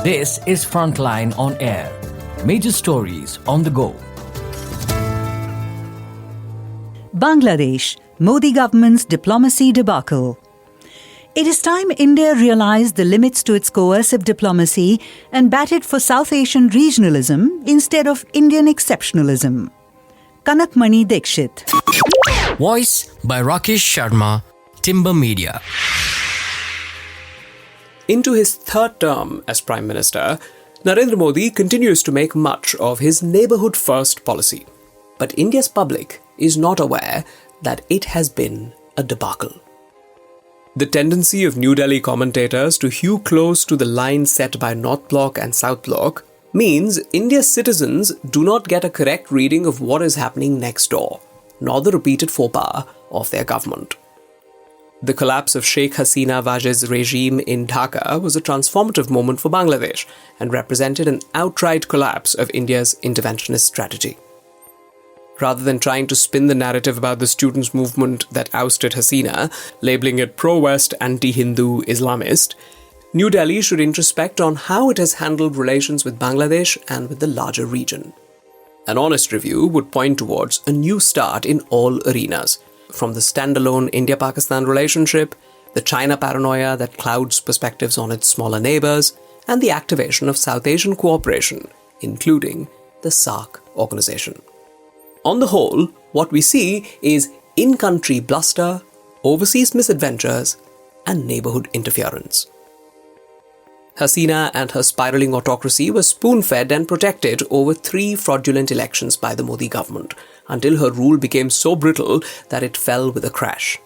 This is Frontline on Air. Major stories on the go. Bangladesh, Modi government's diplomacy debacle. It is time India realized the limits to its coercive diplomacy and batted for South Asian regionalism instead of Indian exceptionalism. Kanak Mani Dixit. Voice by Rakesh Sharma, Timber Media. Into his third term as Prime Minister, Narendra Modi continues to make much of his neighbourhood-first policy. But India's public is not aware that it has been a debacle. The tendency of New Delhi commentators to hew close to the line set by North Bloc and South Bloc means India's citizens do not get a correct reading of what is happening next door, nor the repeated faux pas of their government. The collapse of Sheikh Hasina Wajid's regime in Dhaka was a transformative moment for Bangladesh and represented an outright collapse of India's interventionist strategy. Rather than trying to spin the narrative about the students' movement that ousted Hasina, labelling it pro-West, anti-Hindu, Islamist, New Delhi should introspect on how it has handled relations with Bangladesh and with the larger region. An honest review would point towards a new start in all arenas, from the standalone India-Pakistan relationship, the China paranoia that clouds perspectives on its smaller neighbours, and the activation of South Asian cooperation, including the SAARC organisation. On the whole, what we see is in-country bluster, overseas misadventures, and neighbourhood interference. Hasina and her spiralling autocracy were spoon-fed and protected over 3 fraudulent elections by the Modi government, until her rule became so brittle that it fell with a crash.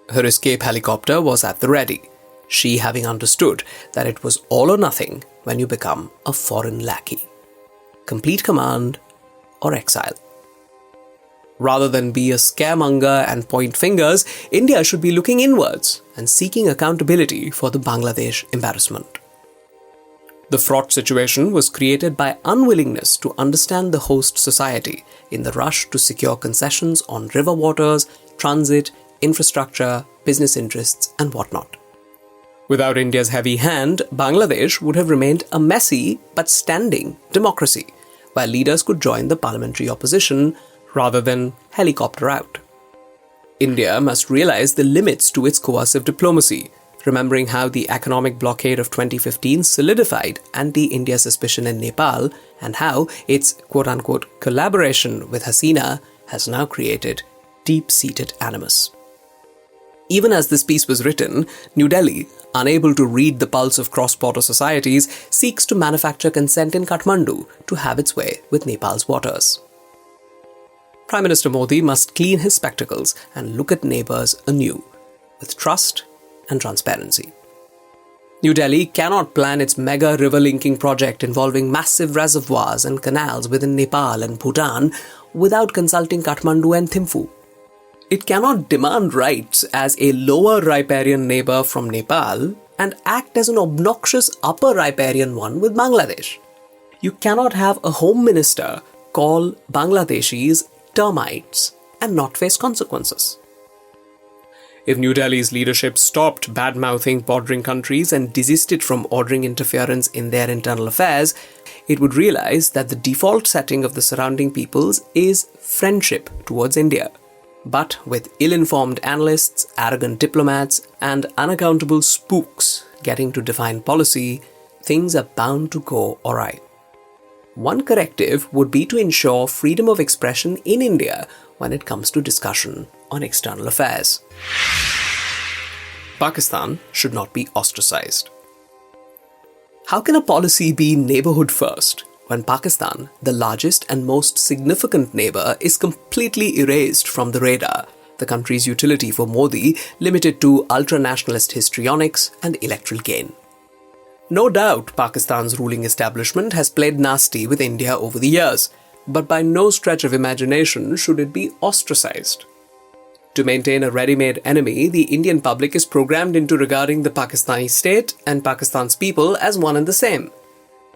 Her escape helicopter was at the ready, she having understood that it was all or nothing when you become a foreign lackey. Complete command or exile. Rather than be a scaremonger and point fingers, India should be looking inwards and seeking accountability for the Bangladesh embarrassment. The fraught situation was created by unwillingness to understand the host society in the rush to secure concessions on river waters, transit, infrastructure, business interests, and whatnot. Without India's heavy hand, Bangladesh would have remained a messy but standing democracy, where leaders could join the parliamentary opposition rather than helicopter out. India must realize the limits to its coercive diplomacy, remembering how the economic blockade of 2015 solidified anti-India suspicion in Nepal and how its quote-unquote collaboration with Hasina has now created deep-seated animus. Even as this piece was written, New Delhi, unable to read the pulse of cross-border societies, seeks to manufacture consent in Kathmandu to have its way with Nepal's waters. Prime Minister Modi must clean his spectacles and look at neighbours anew, with trust and transparency. New Delhi cannot plan its mega river-linking project involving massive reservoirs and canals within Nepal and Bhutan without consulting Kathmandu and Thimphu. It cannot demand rights as a lower riparian neighbour from Nepal and act as an obnoxious upper riparian one with Bangladesh. You cannot have a Home Minister call Bangladeshis termites and not face consequences. If New Delhi's leadership stopped bad-mouthing bordering countries and desisted from ordering interference in their internal affairs, it would realize that the default setting of the surrounding peoples is friendship towards India. But with ill-informed analysts, arrogant diplomats, and unaccountable spooks getting to define policy, things are bound to go awry. One corrective would be to ensure freedom of expression in India when it comes to discussion on external affairs. Pakistan should not be ostracized. How can a policy be neighbourhood first when Pakistan, the largest and most significant neighbour, is completely erased from the radar, the country's utility for Modi limited to ultra-nationalist histrionics and electoral gain? No doubt Pakistan's ruling establishment has played nasty with India over the years, but by no stretch of imagination should it be ostracized. To maintain a ready-made enemy, the Indian public is programmed into regarding the Pakistani state and Pakistan's people as one and the same.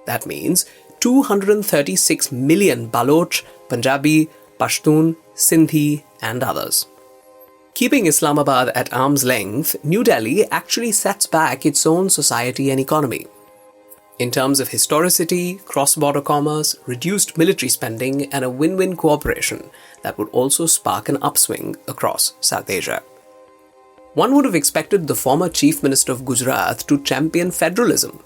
That means 236 million Baloch, Punjabi, Pashtun, Sindhi, and others. Keeping Islamabad at arm's length, New Delhi actually sets back its own society and economy. in terms of historicity, cross-border commerce, reduced military spending, and a win-win cooperation that would also spark an upswing across South Asia. One would have expected the former Chief Minister of Gujarat to champion federalism,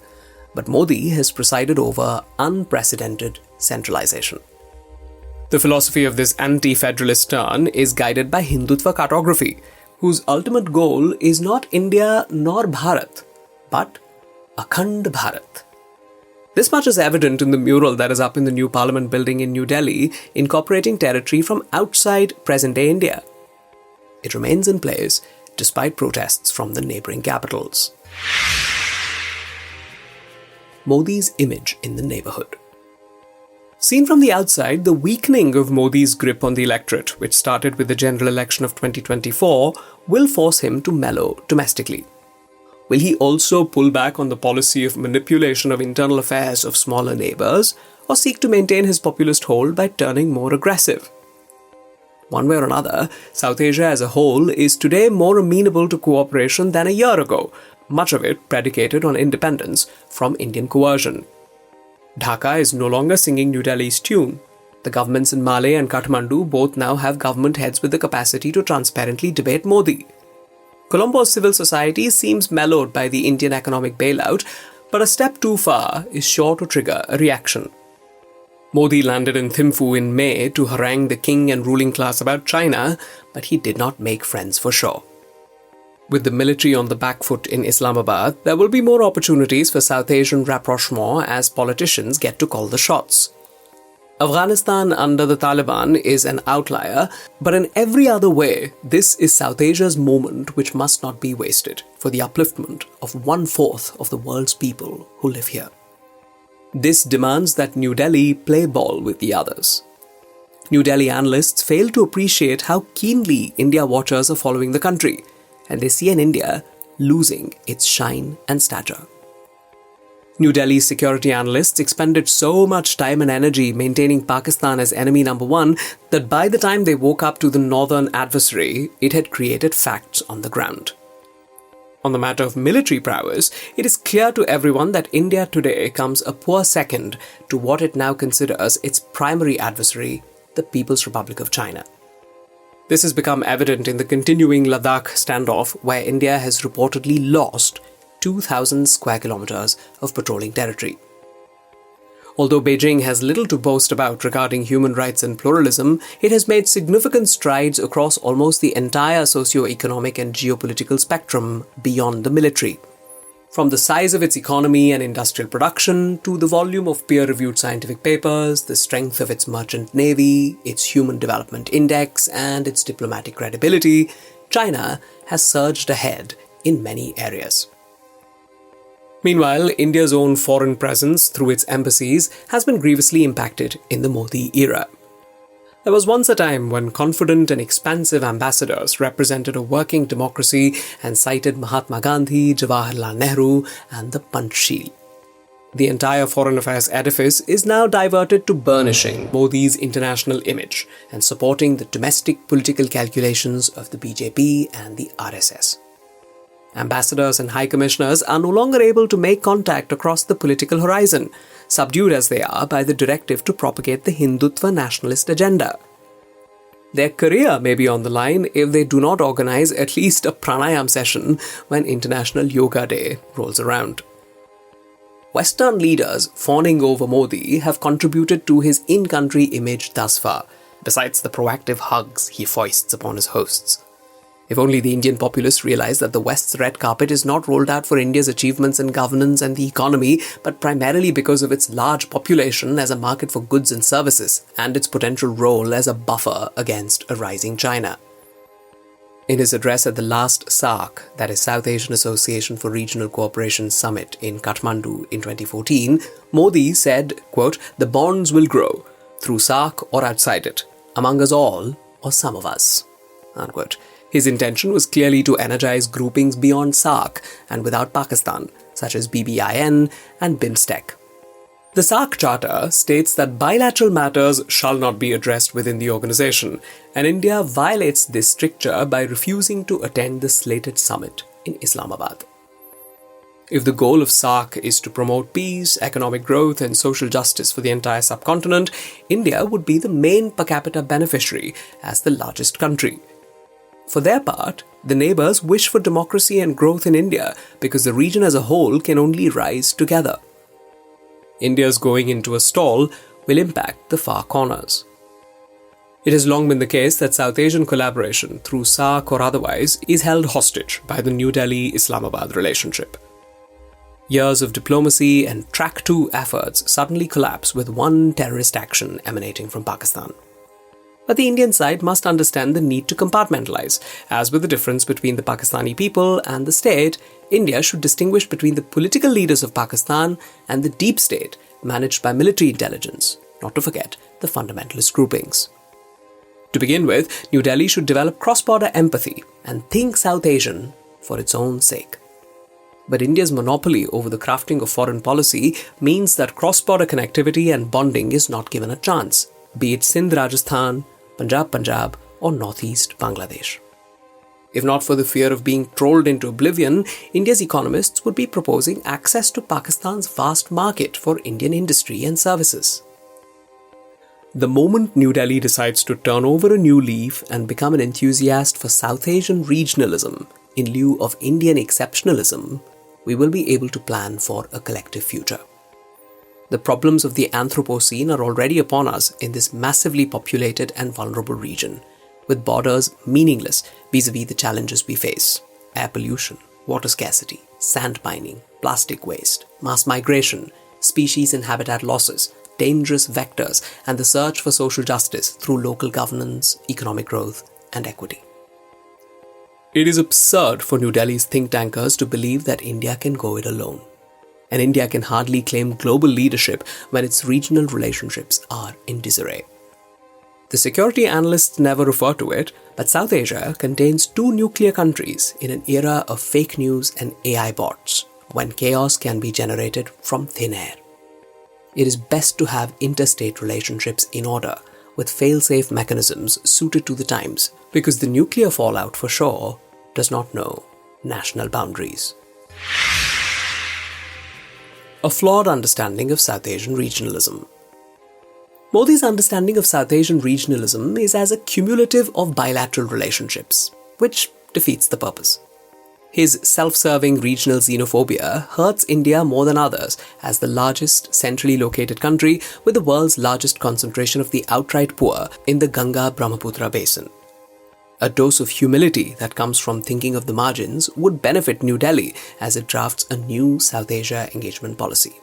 but Modi has presided over unprecedented centralization. The philosophy of this anti-federalist turn is guided by Hindutva cartography, whose ultimate goal is not India nor Bharat, but Akhand Bharat. This much is evident in the mural that is up in the new Parliament building in New Delhi, incorporating territory from outside present-day India. It remains in place despite protests from the neighbouring capitals. Modi's image in the neighbourhood. Seen from the outside, the weakening of Modi's grip on the electorate, which started with the general election of 2024, will force him to mellow domestically. Will he also pull back on the policy of manipulation of internal affairs of smaller neighbours, or seek to maintain his populist hold by turning more aggressive? One way or another, South Asia as a whole is today more amenable to cooperation than a year ago, much of it predicated on independence from Indian coercion. Dhaka is no longer singing New Delhi's tune. The governments in Malé and Kathmandu both now have government heads with the capacity to transparently debate Modi. Colombo's civil society seems mellowed by the Indian economic bailout, but a step too far is sure to trigger a reaction. Modi landed in Thimphu in May to harangue the king and ruling class about China, but he did not make friends for sure. With the military on the back foot in Islamabad, there will be more opportunities for South Asian rapprochement as politicians get to call the shots. Afghanistan under the Taliban is an outlier, but in every other way, this is South Asia's moment which must not be wasted for the upliftment of 1/4 of the world's people who live here. This demands that New Delhi play ball with the others. New Delhi analysts fail to appreciate how keenly India watchers are following the country, and they see an India losing its shine and stature. New Delhi's security analysts expended so much time and energy maintaining Pakistan as enemy number one that by the time they woke up to the northern adversary, it had created facts on the ground. On the matter of military prowess, it is clear to everyone that India today comes a poor second to what it now considers its primary adversary, the People's Republic of China. This has become evident in the continuing Ladakh standoff, where India has reportedly lost 2,000 square kilometers of patrolling territory. Although Beijing has little to boast about regarding human rights and pluralism, it has made significant strides across almost the entire socio-economic and geopolitical spectrum beyond the military. From the size of its economy and industrial production, to the volume of peer-reviewed scientific papers, the strength of its merchant navy, its human development index, and its diplomatic credibility, China has surged ahead in many areas. Meanwhile, India's own foreign presence through its embassies has been grievously impacted in the Modi era. There was once a time when confident and expansive ambassadors represented a working democracy and cited Mahatma Gandhi, Jawaharlal Nehru, and the Panchsheel. The entire foreign affairs edifice is now diverted to burnishing Modi's international image and supporting the domestic political calculations of the BJP and the RSS. Ambassadors and high commissioners are no longer able to make contact across the political horizon, subdued as they are by the directive to propagate the Hindutva nationalist agenda. Their career may be on the line if they do not organize at least a pranayam session when International Yoga Day rolls around. Western leaders fawning over Modi have contributed to his in-country image thus far, besides the proactive hugs he foists upon his hosts. If only the Indian populace realized that the West's red carpet is not rolled out for India's achievements in governance and the economy, but primarily because of its large population as a market for goods and services, and its potential role as a buffer against a rising China. In his address at the last SAARC, that is South Asian Association for Regional Cooperation Summit in Kathmandu in 2014, Modi said, quote, "The bonds will grow, through SAARC or outside it, among us all or some of us," unquote. His intention was clearly to energize groupings beyond SAARC and without Pakistan, such as BBIN and BIMSTEC. The SAARC Charter states that bilateral matters shall not be addressed within the organization, and India violates this stricture by refusing to attend the slated summit in Islamabad. If the goal of SAARC is to promote peace, economic growth, and social justice for the entire subcontinent, India would be the main per capita beneficiary as the largest country. For their part, the neighbours wish for democracy and growth in India because the region as a whole can only rise together. India's going into a stall will impact the far corners. It has long been the case that South Asian collaboration, through SAARC or otherwise, is held hostage by the New Delhi-Islamabad relationship. Years of diplomacy and track 2 efforts suddenly collapse with one terrorist action emanating from Pakistan. But the Indian side must understand the need to compartmentalize. As with the difference between the Pakistani people and the state, India should distinguish between the political leaders of Pakistan and the deep state managed by military intelligence, not to forget the fundamentalist groupings. To begin with, New Delhi should develop cross-border empathy and think South Asian for its own sake. But India's monopoly over the crafting of foreign policy means that cross-border connectivity and bonding is not given a chance, be it Sindh Rajasthan, Punjab or Northeast Bangladesh. If not for the fear of being trolled into oblivion, India's economists would be proposing access to Pakistan's vast market for Indian industry and services. The moment New Delhi decides to turn over a new leaf and become an enthusiast for South Asian regionalism in lieu of Indian exceptionalism, we will be able to plan for a collective future. The problems of the Anthropocene are already upon us in this massively populated and vulnerable region, with borders meaningless vis-à-vis the challenges we face: air pollution, water scarcity, sand mining, plastic waste, mass migration, species and habitat losses, dangerous vectors, and the search for social justice through local governance, economic growth, and equity. It is absurd for New Delhi's think tankers to believe that India can go it alone. And India can hardly claim global leadership when its regional relationships are in disarray. The security analysts never refer to it, but South Asia contains 2 nuclear countries in an era of fake news and AI bots, when chaos can be generated from thin air. It is best to have interstate relationships in order, with fail-safe mechanisms suited to the times, because the nuclear fallout for sure does not know national boundaries. A flawed understanding of South Asian regionalism. Modi's understanding of South Asian regionalism is as a cumulative of bilateral relationships, which defeats the purpose. His self-serving regional xenophobia hurts India more than others as the largest centrally located country with the world's largest concentration of the outright poor in the Ganga-Brahmaputra basin. A dose of humility that comes from thinking of the margins would benefit New Delhi as it drafts a new South Asia engagement policy.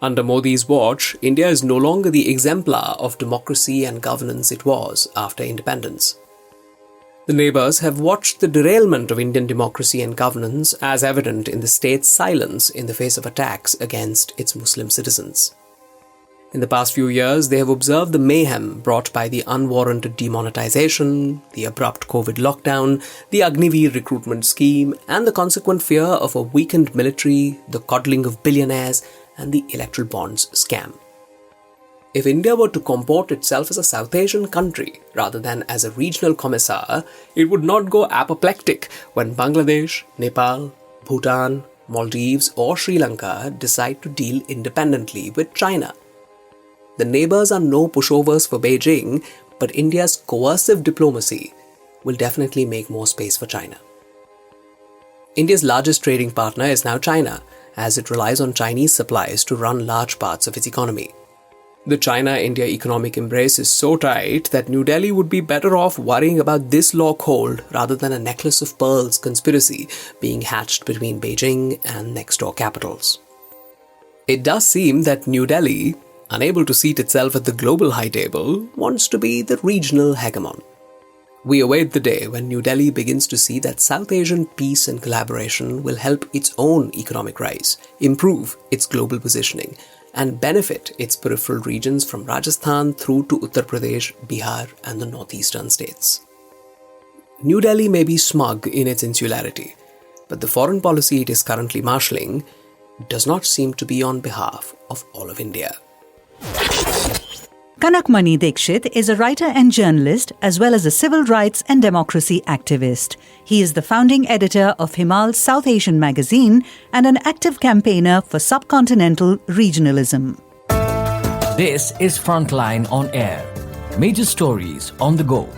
Under Modi's watch, India is no longer the exemplar of democracy and governance it was after independence. The neighbours have watched the derailment of Indian democracy and governance as evident in the state's silence in the face of attacks against its Muslim citizens. In the past few years, they have observed the mayhem brought by the unwarranted demonetization, the abrupt COVID lockdown, the Agniveer recruitment scheme, and the consequent fear of a weakened military, the coddling of billionaires, and the electoral bonds scam. If India were to comport itself as a South Asian country rather than as a regional commissar, it would not go apoplectic when Bangladesh, Nepal, Bhutan, Maldives, or Sri Lanka decide to deal independently with China. The neighbours are no pushovers for Beijing, but India's coercive diplomacy will definitely make more space for China. India's largest trading partner is now China, as it relies on Chinese supplies to run large parts of its economy. The China-India economic embrace is so tight that New Delhi would be better off worrying about this lock hold rather than a necklace of pearls conspiracy being hatched between Beijing and next-door capitals. It does seem that New Delhi, unable to seat itself at the global high table, wants to be the regional hegemon. We await the day when New Delhi begins to see that South Asian peace and collaboration will help its own economic rise, improve its global positioning, and benefit its peripheral regions from Rajasthan through to Uttar Pradesh, Bihar, and the northeastern states. New Delhi may be smug in its insularity, but the foreign policy it is currently marshalling does not seem to be on behalf of all of India. Kanak Mani Dixit is a writer and journalist as well as a civil rights and democracy activist. He is the founding editor of Himal's South Asian magazine and an active campaigner for subcontinental regionalism. This is Frontline on Air. Major stories on the go.